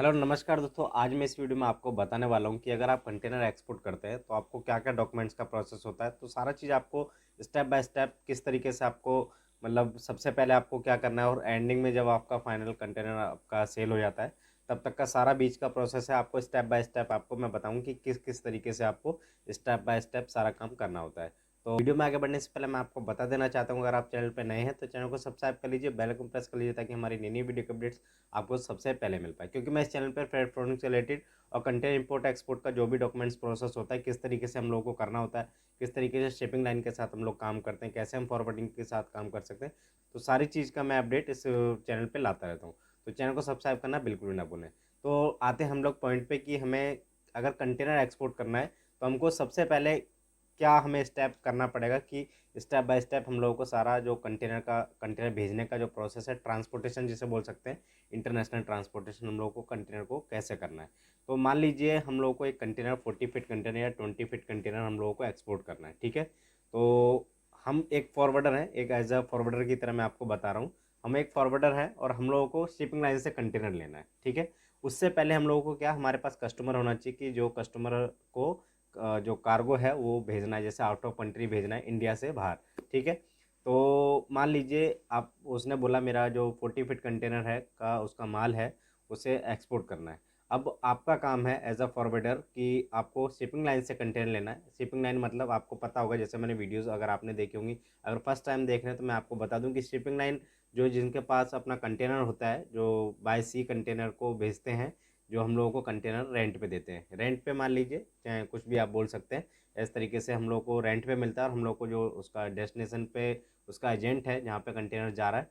Hello नमस्कार दोस्तों। आज मैं इस वीडियो में आपको बताने वाला हूँ कि अगर आप कंटेनर एक्सपोर्ट करते हैं तो आपको क्या क्या डॉक्यूमेंट्स का प्रोसेस होता है। तो सारा चीज़ आपको स्टेप बाय स्टेप किस तरीके से आपको मतलब सबसे पहले आपको क्या करना है और एंडिंग में जब आपका फाइनल कंटेनर आपका सेल हो जाता है तब तक का सारा बीच का प्रोसेस है। आपको स्टेप बाय स्टेप आपको मैं बताऊँ कि किस किस तरीके से आपको स्टेप बाय स्टेप सारा काम करना होता है। तो वीडियो में आगे बढ़ने से पहले मैं आपको बता देना चाहता हूँ, अगर आप चैनल पर नए हैं तो चैनल को सब्सक्राइब कर लीजिए, बेल आइकन प्रेस कर लीजिए ताकि हमारी नई नई वीडियो के अपडेट्स आपको सबसे पहले मिल पाए। क्योंकि मैं इस चैनल पर फ्रेड प्रोडक्ट से रिलेटेड और कंटेनर इंपोर्ट एक्सपोर्ट का जो भी डॉक्यूमेंट्स प्रोसेस होता है, किस तरीके से हम लोगों को करना होता है, किस तरीके से शिपिंग लाइन के साथ हम लोग काम करते हैं, कैसे हम फॉरवर्डिंग के साथ काम कर सकते हैं, तो सारी चीज़ का मैं अपडेट इस चैनल पर लाता रहता हूँ। तो चैनल को सब्सक्राइब करना बिल्कुल भी ना भूलें। तो आते हैं हम लोग पॉइंट पे कि हमें अगर कंटेनर एक्सपोर्ट करना है तो हमको सबसे पहले क्या हमें स्टेप करना पड़ेगा कि स्टेप बाय स्टेप हम लोगों को सारा जो कंटेनर भेजने का जो प्रोसेस है, ट्रांसपोर्टेशन जिसे बोल सकते हैं, इंटरनेशनल ट्रांसपोर्टेशन हम लोगों को कंटेनर को कैसे करना है। तो मान लीजिए हम लोगों को एक कंटेनर 40 फीट कंटेनर या 20 फीट कंटेनर हम लोगों को एक्सपोर्ट करना है, ठीक है। तो हम एक फॉरवर्डर हैं, एक एज अ फॉरवर्डर की तरह मैं आपको बता रहा हूँ। हम एक फॉरवर्डर है और हम लोगों को शिपिंग लाइन से कंटेनर लेना है, ठीक है। उससे पहले हम लोगों को क्या, हमारे पास कस्टमर होना चाहिए कि जो कस्टमर को जो कार्गो है वो भेजना है, जैसे आउट ऑफ कंट्री भेजना है, इंडिया से बाहर, ठीक है। तो मान लीजिए आप, उसने बोला मेरा जो 40 फीट कंटेनर है का उसका माल है उसे एक्सपोर्ट करना है। अब आपका काम है एज अ फॉरवर्डर कि आपको शिपिंग लाइन से कंटेनर लेना है। शिपिंग लाइन मतलब आपको पता होगा, जैसे मैंने वीडियोस अगर आपने देखी होंगी, अगर फर्स्ट टाइम देख रहे हैं तो मैं आपको बता दूं कि शिपिंग लाइन जो जिनके पास अपना कंटेनर होता है, जो बाय सी कंटेनर को भेजते हैं, जो हम लोगों को कंटेनर रेंट पे देते हैं। रेंट पे मान लीजिए, चाहे कुछ भी आप बोल सकते हैं, इस तरीके से हम लोग को रेंट पे मिलता है और हम लोग को जो उसका डेस्टिनेशन पे उसका एजेंट है जहाँ पे कंटेनर जा रहा है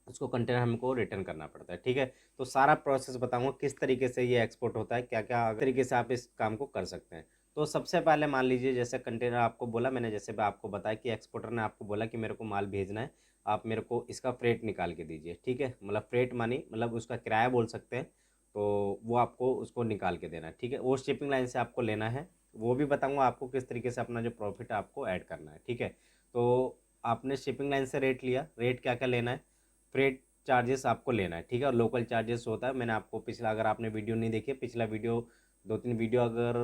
उसको कंटेनर हमको रिटर्न करना पड़ता है, ठीक है। तो सारा प्रोसेस बताऊंगा किस तरीके से ये एक्सपोर्ट होता है, क्या क्या तरीके से आप इस काम को कर सकते हैं। तो सबसे पहले मान लीजिए, जैसे कंटेनर आपको बोला मैंने, जैसे मैं आपको बताया कि एक्सपोर्टर ने आपको बोला कि मेरे को माल भेजना है, आप मेरे को इसका फ्रेट निकाल के दीजिए, ठीक है। मतलब फ्रेट मानी मतलब उसका किराया बोल सकते हैं। तो वो आपको उसको निकाल के देना है, ठीक है। वो शिपिंग लाइन से आपको लेना है। वो भी बताऊंगा आपको किस तरीके से अपना जो प्रॉफिट है आपको ऐड करना है, ठीक है। तो आपने शिपिंग लाइन से रेट लिया, रेट क्या क्या लेना है, फ्रेट चार्जेस आपको लेना है, ठीक है। और लोकल चार्जेस होता है, मैंने आपको पिछला, अगर आपने वीडियो नहीं देखी, पिछला वीडियो, दो तीन वीडियो अगर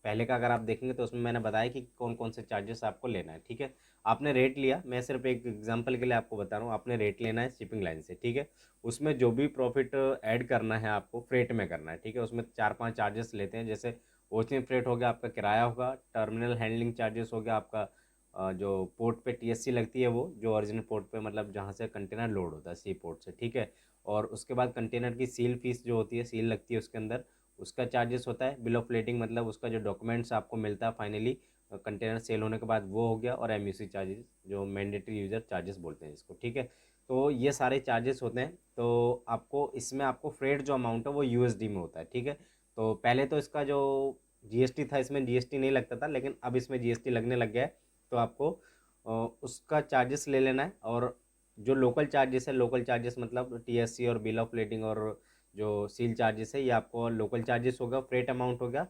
पहले का अगर आप देखेंगे तो उसमें मैंने बताया कि कौन कौन से चार्जेस आपको लेना है, ठीक है। आपने रेट लिया, मैं सिर्फ एक एग्जांपल के लिए आपको बता रहा हूँ, आपने रेट लेना है शिपिंग लाइन से, ठीक है। उसमें जो भी प्रॉफिट ऐड करना है आपको फ्रेट में करना है, ठीक है। उसमें चार पांच चार्जेस लेते हैं, जैसे ओशियन फ्रेट हो गया, आपका किराया होगा, टर्मिनल हैंडलिंग चार्जेस हो गया आपका, जो पोर्ट पे टीएससी लगती है, वो जो ओरिजिनल पोर्ट पे मतलब जहाँ से कंटेनर लोड होता है सी पोर्ट से, ठीक है। और उसके बाद कंटेनर की सील फीस जो होती है, सील लगती है उसके अंदर, उसका चार्जेस होता है। बिल ऑफ लेडिंग मतलब उसका जो डॉक्यूमेंट्स आपको मिलता है फाइनली कंटेनर सेल होने के बाद, वो हो गया। और एमयूसी चार्जेस, जो मैंडेटरी यूजर चार्जेस बोलते हैं इसको, ठीक है। तो ये सारे चार्जेस होते हैं। तो आपको इसमें आपको फ्रेट जो अमाउंट है वो यूएसडी में होता है, ठीक है। तो पहले तो इसका जो जीएसटी था, इसमें जीएसटी नहीं लगता था, लेकिन अब इसमें जीएसटी लगने लग गया है। तो आपको उसका चार्जेस ले लेना है। और जो लोकल चार्जेस है, लोकल चार्जेस मतलब टीएससी और बिल ऑफ लेडिंग और जो सील चार्जेस है, ये आपको लोकल चार्जेस होगा, फ्रेट अमाउंट हो गया,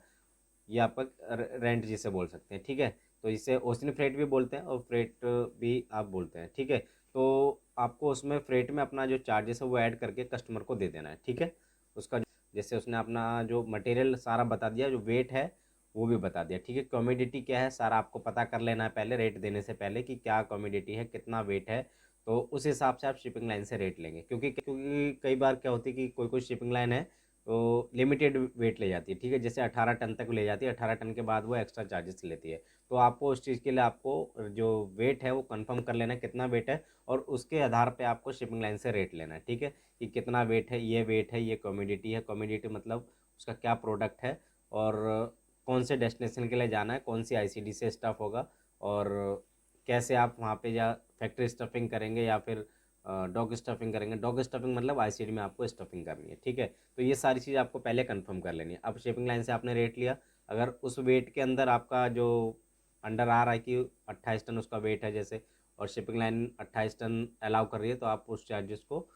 ये आपका रेंट जिसे बोल सकते हैं, ठीक है। तो इसे ओशन फ्रेट भी बोलते हैं और फ्रेट भी आप बोलते हैं, ठीक है। तो आपको उसमें फ्रेट में अपना जो चार्जेस है वो ऐड करके कस्टमर को दे देना है, ठीक है। उसका जैसे उसने अपना जो मटेरियल सारा बता दिया, जो वेट है वो भी बता दिया, ठीक है। कमोडिटी क्या है सारा आपको पता कर लेना है पहले, रेट देने से पहले कि क्या कमोडिटी है, कितना वेट है। तो उस हिसाब से आप शिपिंग लाइन से रेट लेंगे, क्योंकि कई बार क्या होती है कि कोई कोई शिपिंग लाइन है तो लिमिटेड वेट ले जाती है, ठीक है। जैसे 18 टन तक ले जाती है, 18 टन के बाद वो एक्स्ट्रा चार्जेस लेती है। तो आपको उस चीज़ के लिए आपको जो वेट है वो कंफर्म कर लेना है कितना वेट है, और उसके आधार पे आपको शिपिंग लाइन से रेट लेना है, ठीक है। कि कितना वेट है, ये कम्युनिटी है, कम्युनिटी मतलब उसका क्या प्रोडक्ट है, और कौन से डेस्टिनेशन के लिए जाना है, कौन सी आईसीडी से स्टफ़ होगा, और कैसे आप वहाँ पे या फैक्ट्री स्टफिंग करेंगे या फिर डॉग स्टफिंग करेंगे। डॉग स्टफिंग मतलब आईसीडी में आपको स्टफिंग करनी है, ठीक है। तो ये सारी चीज़ आपको पहले कंफर्म कर लेनी है। अब शिपिंग लाइन से आपने रेट लिया, अगर उस वेट के अंदर आपका जो अंडर आ रहा है कि 28 टन उसका वेट है जैसे, और शिपिंग लाइन 28 टन अलाउ कर रही है, तो आप उस चार्जेस को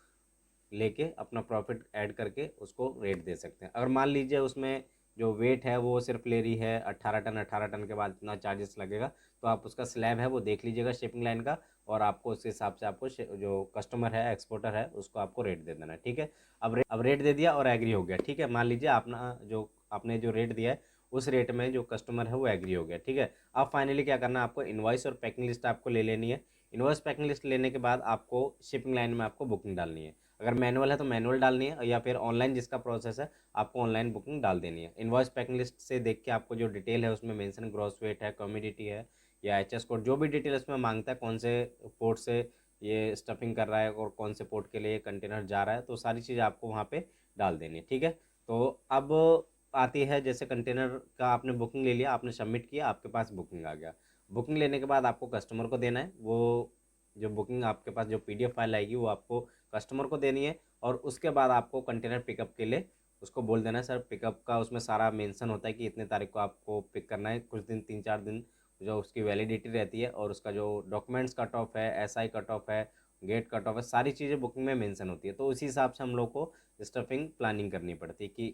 लेके अपना प्रॉफिट ऐड करके उसको रेट दे सकते हैं। अगर मान लीजिए उसमें जो वेट है वो सिर्फ ले रही है 18 टन, 18 टन के बाद इतना चार्जेस लगेगा। तो आप उसका स्लैब है वो देख लीजिएगा शिपिंग लाइन का, और आपको उस हिसाब से आपको जो कस्टमर है एक्सपोर्टर है उसको आपको रेट दे देना है, ठीक है। अब रेट दे दिया और एग्री हो गया, ठीक है। मान लीजिए आपने जो रेट दिया है उस रेट में जो कस्टमर है वो एग्री हो गया, ठीक है। अब फाइनली क्या करना है, आपको इनवॉइस और पैकिंग लिस्ट आपको ले लेनी है। इनवॉइस पैकिंग लिस्ट लेने के बाद आपको शिपिंग लाइन में आपको बुकिंग डालनी है। अगर मैनुअल है तो मैनुअल डालनी है, या फिर ऑनलाइन जिसका प्रोसेस है आपको ऑनलाइन बुकिंग डाल देनी है। इनवॉइस पैकिंग लिस्ट से देख के आपको जो डिटेल है उसमें मेंशन ग्रॉस वेट है, कम्योडिटी है, या एचएस कोड, जो भी डिटेल उसमें मांगता है, कौन से पोर्ट से ये स्टफिंग कर रहा है और कौन से पोर्ट के लिए कंटेनर जा रहा है, तो सारी चीज़ आपको वहाँ पे डाल देनी है, ठीक है। तो अब आती है, जैसे कंटेनर का आपने बुकिंग ले लिया, आपने सबमिट किया, आपके पास बुकिंग आ गया। बुकिंग लेने के बाद आपको कस्टमर को देना है, वो जो बुकिंग आपके पास जो पीडीएफ फाइल आएगी वो आपको कस्टमर को देनी है। और उसके बाद आपको कंटेनर पिकअप के लिए उसको बोल देना है, सर पिकअप का उसमें सारा मेंशन होता है कि इतने तारीख को आपको पिक करना है, कुछ दिन 3-4 दिन जो उसकी वैलिडिटी रहती है, और उसका जो डॉक्यूमेंट्स कट ऑफ है, एसआई कट ऑफ है, गेट कट ऑफ है, सारी चीज़ें बुकिंग में मेंशन होती है। तो उसी हिसाब से हम लोग को स्टफिंग प्लानिंग करनी पड़ती है कि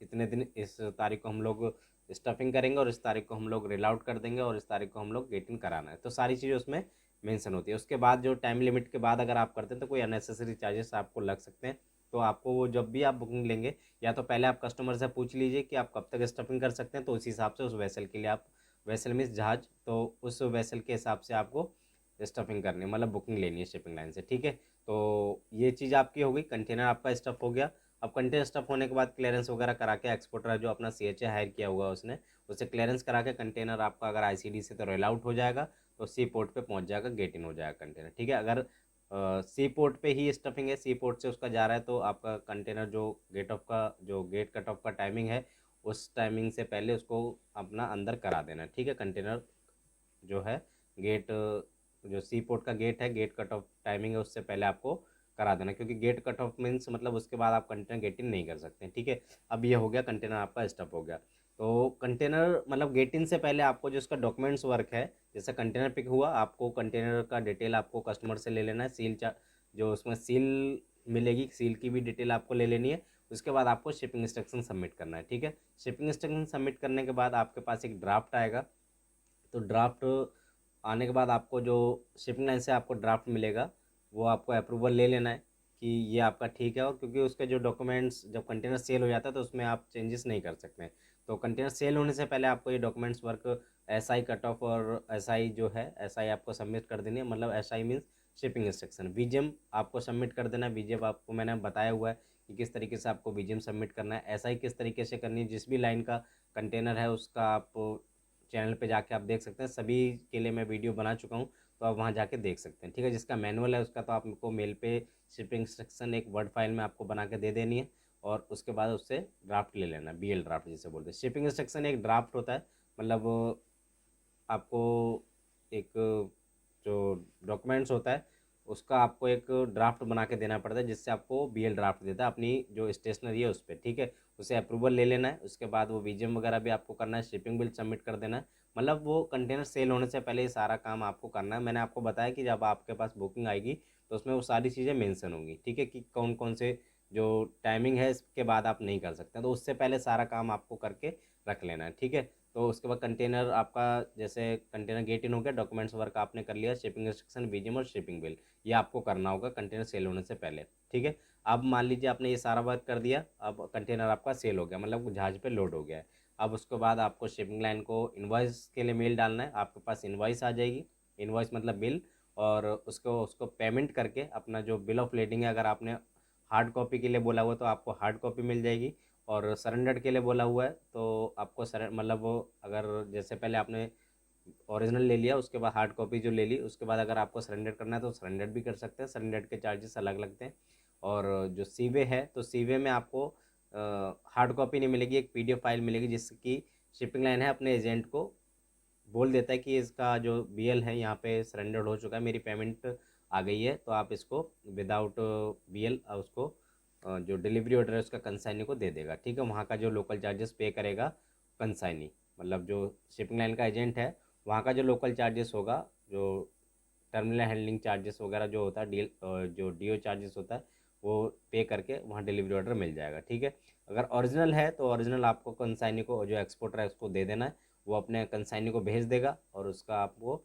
इतने दिन इस तारीख को हम लोग स्टफिंग करेंगे, और इस तारीख को हम लोग रेल आउट कर देंगे, और इस तारीख को हम लोग गेट इन कराना है। तो सारी चीज़ें उसमें मेंशन होती है। उसके बाद जो टाइम लिमिट के बाद अगर आप करते हैं तो कोई अननेसेसरी चार्जेस आपको लग सकते हैं। तो आपको वो जब भी आप बुकिंग लेंगे, या तो पहले आप कस्टमर से पूछ लीजिए कि आप कब तक स्टफिंग कर सकते हैं, तो उस हिसाब से उस वेसल के लिए आप, वेसल मीन्स जहाज, तो उस वेसल के हिसाब से आपको स्टफिंग करनी है, मतलब बुकिंग लेनी है शिपिंग लाइन से, ठीक है। तो ये चीज़ आपकी हो गई, कंटेनर आपका स्टफ हो गया। अब कंटेनर स्टफ होने के बाद क्लियरेंस वगैरह करा के एक्सपोर्टर जो अपना सीएचए हायर किया हुआ उसने, उसे क्लियरेंस करा के कंटेनर आपका अगर आईसीडी से तो रेल आउट हो जाएगा, तो सी पोर्ट पे पहुंच जाएगा, गेट इन हो जाएगा कंटेनर, ठीक है। अगर सी पोर्ट पे ही स्टफिंग है, सी पोर्ट से उसका जा रहा है, तो आपका कंटेनर जो गेट कट ऑफ का टाइमिंग है उस टाइमिंग से पहले उसको अपना अंदर करा देना है, ठीक है। कंटेनर जो है गेट, जो सी पोर्ट का गेट है, गेट कट ऑफ टाइमिंग है उससे पहले आपको करा देना, क्योंकि गेट कट ऑफ मीन्स मतलब उसके बाद आप कंटेनर गेट इन नहीं कर सकते, ठीक है। अब ये हो गया, कंटेनर आपका स्टफ हो गया। तो कंटेनर मतलब गेट इन से पहले आपको जो उसका डॉक्यूमेंट्स वर्क है, जैसे कंटेनर पिक हुआ, आपको कंटेनर का डिटेल आपको कस्टमर से ले लेना है, जो उसमें सील मिलेगी, सील की भी डिटेल आपको ले लेनी है। उसके बाद आपको शिपिंग इंस्ट्रक्शन सबमिट करना है, ठीक है। शिपिंग इंस्ट्रक्शन सबमिट करने के बाद आपके पास एक ड्राफ्ट आएगा। तो ड्राफ्ट आने के बाद आपको जो शिपिंग लाइन से आपको ड्राफ्ट मिलेगा, वो आपको अप्रूवल ले लेना है कि ये आपका ठीक है। और क्योंकि उसके जो डॉक्यूमेंट्स, जब कंटेनर सेल हो जाता है तो उसमें आप चेंजेस नहीं कर सकते हैं। तो कंटेनर सेल होने से पहले आपको ये documents work, SI cut off और एसआई जो है, एसआई आपको सबमिट कर देनी है, मतलब SI means shipping instruction. BGM आपको सबमिट कर देना है। बीजीएम आपको मैंने बताया हुआ है कि किस तरीके से आपको बीजीएम सबमिट करना है। एसआई किस तरीके से करनी है, जिस भी लाइन का कंटेनर है उसका आप चैनल पे जाके आप देख सकते हैं, सभी के लिए मैं वीडियो बना चुका हूँ, तो आप वहाँ जाके देख सकते हैं, ठीक है। जिसका मैनुअल है उसका तो आपको मेल पे शिपिंग इंस्ट्रक्शन एक वर्ड फाइल में आपको बना के दे देनी है, और उसके बाद उससे ड्राफ्ट ले लेना, बीएल ड्राफ्ट जिसे बोलते हैं। शिपिंग इंस्ट्रक्शन एक ड्राफ्ट होता है, मतलब आपको एक जो डॉक्यूमेंट्स होता है उसका आपको एक ड्राफ्ट बना के देना पड़ता है, जिससे आपको बीएल ड्राफ्ट देता है अपनी जो स्टेशनरी है उस पर, ठीक है। उसे अप्रूवल ले लेना है। उसके बाद वो बीजीएम वगैरह भी आपको करना है, शिपिंग बिल सबमिट कर देना है। मतलब वो कंटेनर सेल होने से पहले ये सारा काम आपको करना है। मैंने आपको बताया कि जब आपके पास बुकिंग आएगी तो उसमें वो सारी चीज़ें मेंशन होंगी, ठीक है, कि कौन कौन से जो टाइमिंग है इसके बाद आप नहीं कर सकते, तो उससे पहले सारा काम आपको करके रख लेना है, ठीक है। तो उसके बाद कंटेनर आपका, जैसे कंटेनर गेट इन हो गया, डॉक्यूमेंट्स वर्क आपने कर लिया, शिपिंग इंस्ट्रक्शन, बीजीएम और शिपिंग बिल, ये आपको करना होगा कंटेनर सेल होने से पहले, ठीक है। अब मान लीजिए आपने ये सारा वर्क कर दिया, अब कंटेनर आपका सेल हो गया, मतलब जहाज पे लोड हो गया है। अब उसके बाद आपको शिपिंग लाइन को इन्वॉइस के लिए मेल डालना है, आपके पास इन्वॉइस आ जाएगी, इन्वॉइस मतलब बिल, और उसको उसको पेमेंट करके अपना जो बिल ऑफ लेडिंग है, अगर आपने हार्ड कॉपी के लिए बोला हुआ तो आपको हार्ड कॉपी मिल जाएगी, और सरेंडर के लिए बोला हुआ है तो आपको मतलब वो, अगर जैसे पहले आपने ओरिजिनल ले लिया उसके बाद हार्ड कॉपी जो ले ली, उसके बाद अगर आपको सरेंडर करना है तो सरेंडर भी कर सकते हैं, सरेंडर के चार्जेस अलग लगते हैं। और जो सीवे है तो सीवे में आपको हार्ड कॉपी नहीं मिलेगी, एक पीडीएफ फाइल मिलेगी, जिसकी शिपिंग लाइन है अपने एजेंट को बोल देता है कि इसका जो बीएल है यहाँ पे सरेंडर्ड हो चुका है, मेरी पेमेंट आ गई है, तो आप इसको विदाउट बीएल उसको जो डिलीवरी ऑर्डर है उसका कंसाइनी को दे देगा, ठीक है। वहाँ का जो लोकल चार्जेस पे करेगा कंसाइनी, मतलब जो शिपिंग लाइन का एजेंट है, वहाँ का जो लोकल चार्जेस होगा, जो टर्मिनल हैंडलिंग चार्जेस वगैरह जो होता है, जो डीओ चार्जेस होता है, वो पे करके वहाँ डिलीवरी ऑर्डर मिल जाएगा। ठीक है, अगर ओरिजिनल है तो ओरिजिनल आपको कंसाइनी को, जो एक्सपोर्टर है उसको दे देना है, वो अपने कंसाइनी को भेज देगा और उसका आपको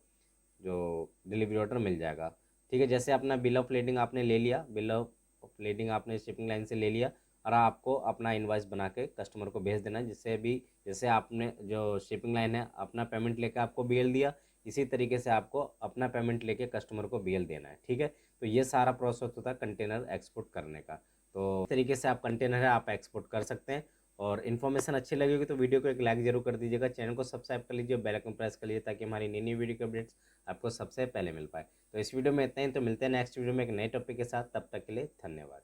जो डिलीवरी ऑर्डर मिल जाएगा। ठीक है, जैसे अपना बिल ऑफ लेडिंग आपने ले लिया, बिल ऑफ लेडिंग आपने शिपिंग लाइन से ले लिया, और आपको अपना इनवॉइस बना के कस्टमर को भेज देना है, जिससे भी जैसे आपने जो शिपिंग लाइन है अपना पेमेंट लेके आपको बीएल दिया, इसी तरीके से आपको अपना पेमेंट लेके कस्टमर को बीएल देना है। ठीक है, तो ये सारा प्रोसेस होता है कंटेनर एक्सपोर्ट करने का। तो इस तरीके से आप कंटेनर है आप एक्सपोर्ट कर सकते हैं। और इन्फॉर्मेशन अच्छी लगी होगी तो वीडियो को एक लाइक जरूर कर दीजिएगा, चैनल को सब्सक्राइब कर लीजिए, बेल आइकन प्रेस कर लीजिए, ताकि हमारी नई नई वीडियो के अपडेट्स आपको सबसे पहले मिल पाए। तो इस वीडियो में इतना ही, तो मिलते हैं नेक्स्ट वीडियो में एक नए टॉपिक के साथ, तब तक के लिए धन्यवाद।